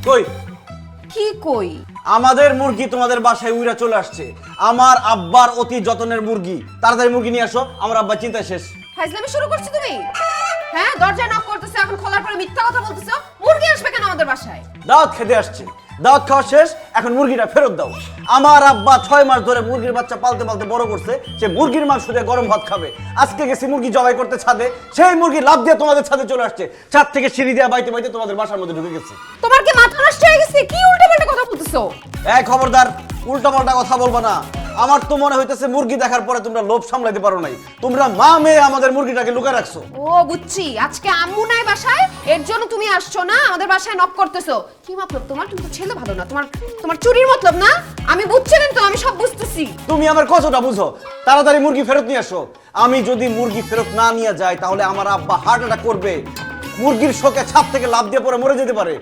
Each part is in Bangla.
কই কি কই? আমাদের মুরগি তোমাদের বাসায় উইরা চলে আসছে। আমার আব্বার অতি যত্নের মুরগি। তাড়াতাড়ি মুরগি নিয়ে আসো, আমার আব্বার চিন্তা শেষ। ফাইজলামি শুরু করছো তুমি? হ্যাঁ, দরজায় নক করতেছো, এখন খোলার পরে মিথ্যা কথা বলতেছো। মুরগি আসবে কেন আমাদের বাসায়? দাওয়াত খেতে আসছে, দাওয়াত খাওয়া শেষ, এখন মুরগিটা ফেরত দাও। আমার আব্বা 6 মাস ধরে মুরগির বাচ্চা পালতে পালতে বড় করছে, সে মুরগির মাংস দিয়ে গরম ভাত খাবে। আজকে গেছি মুরগি জবাই করতে ছাদে, সেই মুরগি লাফ দিয়ে তোমাদের ছাদে চলে আসছে। ছাদ থেকে সিঁড়ি দিয়ে বাইতে বাইতে তোমাদের বাসার মধ্যে ঢুকে গেছে। তোমার কি মাথা নষ্ট হয়ে গেছে? কি উল্টাপাল্টা কথা বলতেছো? এই খবরদার, উল্টাপাল্টা কথা বলবা না। আমার তো মনে হইতেছে মুরগি দেখার পরে তোমরা লোভ সামলাইতে পারো নাই। তোমরা মা মেয়ে আমাদের মুরগিটাকে লুকায় রাখছো। ও বুঝছি, আজকে আম্মু নাই বাসায়, এর জন্য তুমি আসছো না, আমাদের বাসায় নক করতেছো। কি মতলব তোমার? তুমি তো ছেলে ভালো না, তোমার চুরির মতলব না? আমি বুঝছিলেন তো, আমি সব বুঝতেছি। তুমি আমার কতটা বুঝো? তাড়াতাড়ি মুরগি ফেরত নিয়ে আসো। আমি যদি মুরগি ফেরত না নিয়ে যাই তাহলে আমার আব্বা হার্ট অ্যাটাক করবে। মুরগির শোকে ছাদ থেকে লাফ দিয়ে পরে মরে যেতে পারে।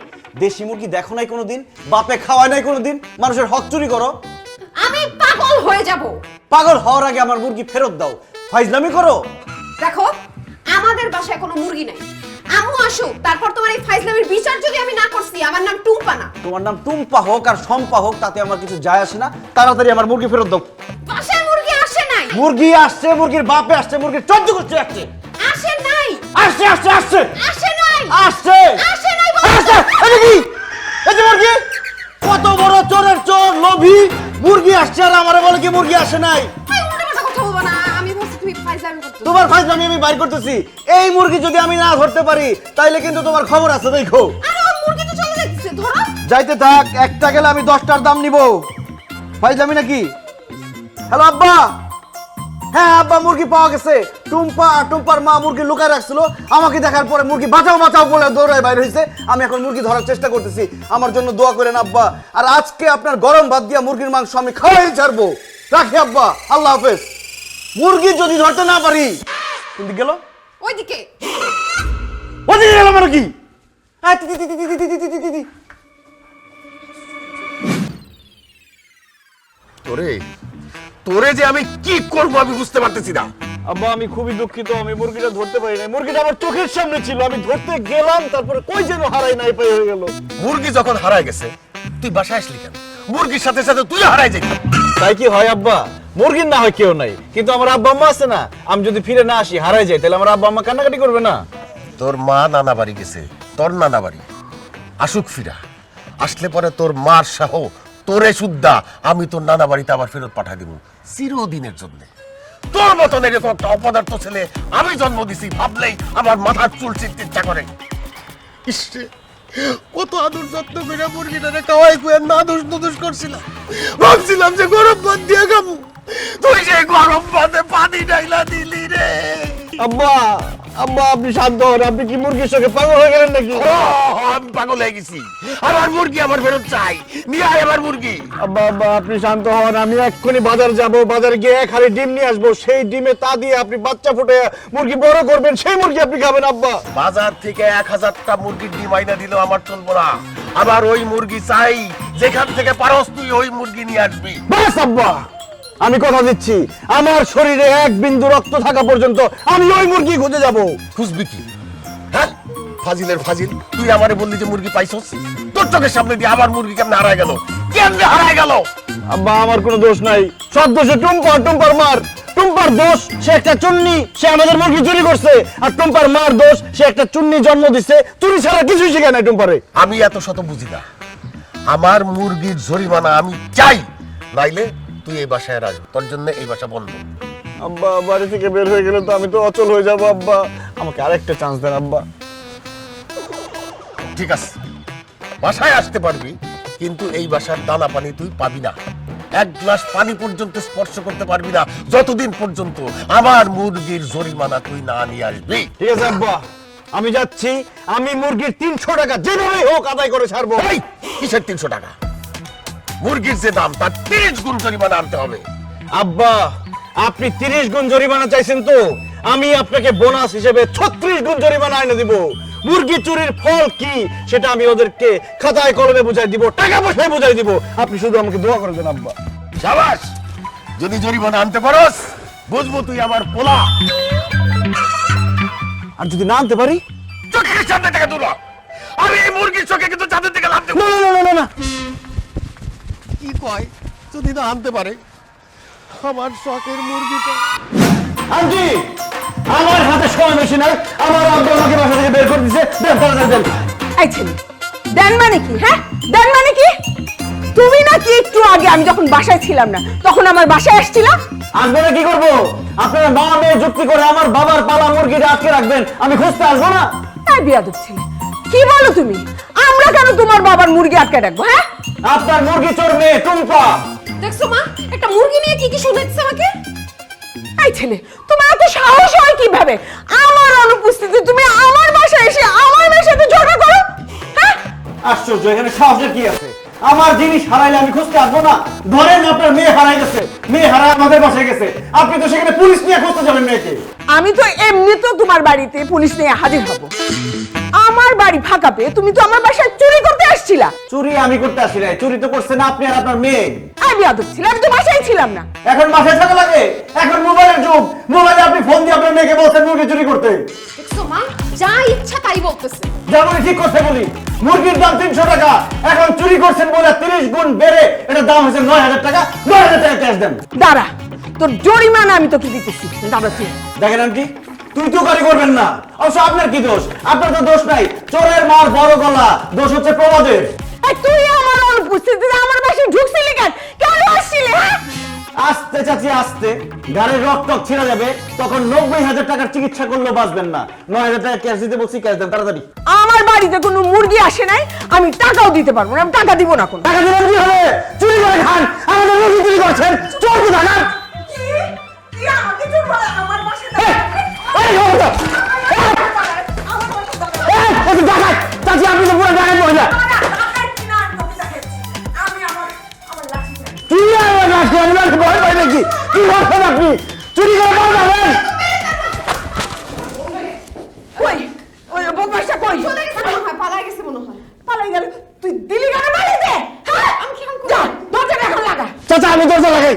দেশি মুরগি দেখো নাই কোনোদিন? বাপে খাওয়ায় নাই কোনোদিন? মানুষের হক চুরি করো? আমি পাগল হয়ে যাব। পাগল হওয়ার আগে আমার মুরগি ফেরত দাও। ফাইজলামি করো? দেখো, আমাদের বাসায় কোনো মুরগি নাই। আম্মু আসুক, তারপর তোমার এই ফাইজলামির বিচার যদি আমি না করছি। আমার নাম টুম্পা না। তোমার নাম টুম্পা হোক আর শম্পা হোক, তাতে আমার কিছু যায় আসে না। তাড়াতাড়ি আমার মুরগি ফেরত দাও। বাসায় মুরগি আসে নাই। মুরগি আসছে, মুরগির বাপে আসছে, মুরগির 14 গোষ্ঠী আসছে। আসে নাই। আসছে আসছে আসছে আসে নাই। আসছে আসে নাই আসছে। এই কি? এই যে মুরগি, কত বড় চোরের চোর, লোভী। মুরগি আসছে আর আমারে বলে কি মুরগি আসে নাই। এই উল্টাপাল্টা কথা বলবো না। আমি বলছি তুমি ফাইজলামি করতেছো। তোমার ফাইজলামি আমি বাইর করতেছি। এই মুরগি যদি আমি না ধরতে পারি তাইলে কিন্তু তোমার খবর আছে, দেখো। আরে ওই মুরগি তো চলে যাচ্ছে, ধরো। যাইতে থাক, একটা গেলে আমি 10টার দাম নিব। ফাইজলামি নাকি? হ্যালো আব্বা। হ্যাঁ আব্বা, মুরগি পাওয়া গেছে। টুম্পা আর টুম্পার মা মুরগি লুকায় রাখছিল। আমাকে দেখার পরে মুরগি বাঁচাও বাঁচাও বলে দৌড়ায় বাইরে হয়েছে। আমি এখন মুরগি ধরার চেষ্টা করতেছি। আমার জন্য দোয়া করেন আব্বা। আর আজকে আপনার গরম ভাত দিয়া মুরগির মাংস আমি খাওয়াই ছাড়বো। রাখি আব্বা, আল্লাহ হাফেজ। মুরগি যদি ধরতে না পারি, কিন্তু গেল ওইদিকে। ওদিকে গেল মানে কি? তোরে যে আমি কি করবো আমি বুঝতে পারতেছি না। আব্বা আমি খুবই দুঃখিত, আমি মুরগিটা ধরতে পারি নাই। মুরগিটা আমার চোখের সামনে ছিল, আমি ধরতে গেলাম, তারপরে কই যেন হারাই নাই পাই হয়ে গেল। মুরগি যখন হারায় গেছে তুই বাসায় আসলি কেন? মুরগির সাথে সাথে তুই হারাই যাবি। তাই কি হয় আব্বা? মুরগির না হয় কেউ নাই, কিন্তু আমার আব্বা আম্মা আছে না। আমি যদি ফিরে না আসি, হারাই যাই, তাহলে আমার আব্বা আম্মা কান্নাকাটি করবে না? তোর মা নানা বাড়ি গেছে, তোর নানা বাড়ি। আসুক ফিরা, আসলে পরে তোর মার সহ তোরে সুদ্ধা আমি তোর নানা বাড়িতে আবার ফেরত পাঠাই দিব চিরদিনের জন্য। তোর মতন এরকম একটা অপদার্থ ছেলে আমি জন্ম দিছি ভাবলেই আমার মাথার চুল ছিঁড়তে ইচ্ছা করে। ইসরে, কত আদর যত্ন করে মুরগিটারে খাওয়াই কুয়ে না দোষ নদোষ করছিলাম। ভাবছিলাম যে গরম ভাত দিয়ে খাবো, তুই যে গরম ভাতে পানি ডাইলা দিলি রে। আব্বা আব্বা আপনি শান্ত হন। আপনি কি মুরগির সঙ্গে পাগল হয়ে গেলেন নাকি? আমি পাগল হয়ে গেছি। আমার মুরগি আমার ফেরত চাই, নিয়ে আয় আমার মুরগি। আব্বা আব্বা আপনি শান্ত হন। আমি এক্ষুনি বাজার যাব, বাজারে গিয়ে 1 হাঁড়ি ডিম নিয়ে আসবো। সেই ডিমে তা দিয়ে আপনি বাচ্চা ফুটে মুরগি বড় করবেন, সেই মুরগি আপনি খাবেন। আব্বা বাজার থেকে 1000টা মুরগির ডিম আইনা দিলেও আমার চলবো না। আবার ওই মুরগি চাই, যেখান থেকে পারস তুই ওই মুরগি নিয়ে আসবি। বাস আব্বা, আমি কথা দিচ্ছি, আমার শরীরে 1 বিন্দু রক্ত থাকা পর্যন্ত আমি ওই মুরগি খুঁজে যাব। খুঁজবি কি? হ্যাঁ, ফাজিলের ফাজিল, তুই আমারে বললি যে মুরগি পাইছস, তোর চোখের সামনে দিয়ে আমার মুরগি কেমনে হারায় গেল? কেমনে হারায় গেল? আব্বা আমার কোনো দোষ নাই, সব দোষে টুম্পার মার। টুম্পার দোষ, সে একটা চুন্নি, সে আমাদের মুরগি চুরি করছে। আর টুম্পার মার দোষ, সে একটা চুন্নি জন্ম দিছে। চুরি ছাড়া কিছুই শিখে নাই টুম্পারে। আমি এত শত বুঝি না। আমার মুরগির জরিমানা আমি চাই, নাইলে তুই এই বাসায় আর আসবি। তোর জন্য এই বাসা বন্ধ। আব্বা বাড়ি থেকে বের হয়ে গেলে তো আমি তো অচল হয়ে যাবো। আব্বা আমাকে আরেকটা চান্স দেন আব্বা। ঠিক আছে, বাসায় আসতে পারবি, কিন্তু এই বাসার দানা পানি তুই পাবি না। 1 গ্লাস পানি পর্যন্ত স্পর্শ করতে পারবি না যতদিন পর্যন্ত আমার মুরগির জরিমানা তুই না নিয়ে আসবি। ঠিক আছে আব্বা, আমি যাচ্ছি। আমি মুরগির 300 টাকা যেভাবেই হোক আদায় করে ছাড়বো। এই, কিসের 300 টাকা? মুরগির যে দাম তার 30 গুণ জরিমানা আনতে হবে। আব্বা আপনি 30 গুণ জরিমানা চাইছেন তো, আমি আপনাকে বোনাস হিসেবে 36 গুণ জরিমানা এনে দিব। মুরগি চুরির ফল কি সেটা আমি ওদেরকে খাতায় কলমে বুঝাই দিব, টাকা পয়সায় বুঝাই দিব। আপনি শুধু আমাকে দোয়া করে দেন আব্বা। শাবাশ, যদি জরিমানা আনতে পারোস বুঝবো তুই আমার পোলা। আর যদি না আনতে পারি? চোখের সামনে থেকে দূর হ। আমি এই মুরগির চোখে কিন্তু চাঁদের দিকে লাভ দেব। না না। কি কয় যদি না আনতে পারে আমার শখের মুরগিটা। আন্টি, আমার হাতে সময় বেশি নাই, আমার আব্বা আমাকে বাসা থেকে বের করে দিছে। দেন তাড়াতাড়ি দেন। এই ছেলে, দেন মানে কি? হ্যাঁ, দেন মানে কি? তুমি নাকি একটু আগে আমি যখন বাসায় ছিলাম না তখন আমার বাসায় আসছিলা? আসবে না কি করবো? আপনারা মা মেয়ে যুক্তি করে আমার বাবার পালা মুরগিটা আটকে রাখবেন, আমি খুঁজতে আসবো না? এই বিয়াদব ছেলে, কি বলো তুমি? আমরা কেন তোমার বাবার মুরগি আটকে রাখবো? হ্যাঁ, আপনার মুরগি চোর মেয়ে টুম্পা। দেখছো মা, একটা মুরগি নিয়ে কি কি শুনেছে আমাকে? এই ছেলে, তোমার এত সাহস হয় কিভাবে আমার অনুপস্থিতি তুমি আমার বাসায় এসে আমার মেয়ের সাথে ঝগড়া করো? হ্যাঁ, আশ্চর্য, এখানে সাহসের কি আছে? আমার জিনিস হারাইলে আমি খুঁজতে আসবো না? ধরেন আপনার মেয়ে হারাই গেছে, মেয়ে হারায় আমাদের বাসায় গেছে, আপনি তো সেখানে পুলিশ নিয়ে খুঁজতে যাবেন মেয়েকে। আমি তো এমনিতেও তোমার বাড়িতে পুলিশ নিয়ে হাজির হব। আমার বাড়ি ফাঁকা পেয়ে তুমি তো আমার বাসায় চুরি করতে আসছিলা। চুরি আমি করতে আসি নাই, চুরি তো করছেন আপনি আর আপনার মেয়ে। আমি বিয়াদব ছিলাম, আমি তো বাসায় ছিলাম না। এখন বাসায় থাকা লাগে? এখন মোবাইলের যুগ, মোবাইলে আপনি ফোন দিয়ে আপনার মেয়েকে বলছেন মুরগি চুরি করতে। দেখছো মা, যা ইচ্ছা তাই বলতেছে। যেমন ঠিক করছে বলি, মুরগির দাম 300 টাকা, এখন চুরি করছেন বলে 30 গুণ বেড়ে এটা দাম হয়েছে 9000 টাকা। 9000 টাকা ক্যাশ দেন। দাঁড়া, তোর জরিমানা আমি তোকে দিতেছি। দাঁড়া তুই। দেখেন আন্টি, তুই তো গাড়ি করবেন না, অবশ্য আপনার কি দোষ? আপনার তো দোষ নাই, চোরের মার বড় গলা, দোষ হচ্ছে প্রমাদের। এই তুই আমার অনুপস্থিতিতে আমার বাসায় ঢুকছিলি কেন? কেন আসছিলি? হ্যাঁ, আস্তে চাচি আস্তে, গাড়ির রক টক ছিঁড়ে যাবে, তখন 90,000 টাকার চিকিৎসা করলেও বাঁচবেন না। 9,000 টাকা ক্যাশ দিতে বলছি, ক্যাশ দেন তাড়াতাড়ি। আমার বাড়িতে কোনো মুরগি আসে নাই, আমি টাকাও দিতে পারবো না, আমি টাকা দিব না। কোন টাকা দিবেন কি হবে? চুরি করে খান, আমাদের মুরগি চুরি করছেন, চোর কোথা খান? চাচি আপনি তো পুরো ডাকাত মহিলা। কি আর লাঠি আনবেন? ভয় পাই নাকি? কি করছেন আপনি? চুরি করে পাওয়া যাবেন? কই ওই বদমাশটা কই? চলে গেছে মনে হয়, পালাই গেছে মনে হয়। পালাই গেল। তুই দিলি কেন বাড়িতে? হ্যাঁ, আমি কি এখন যা, করব? দরজাটা এখন লাগা। চাচা আমি দরজা লাগাই।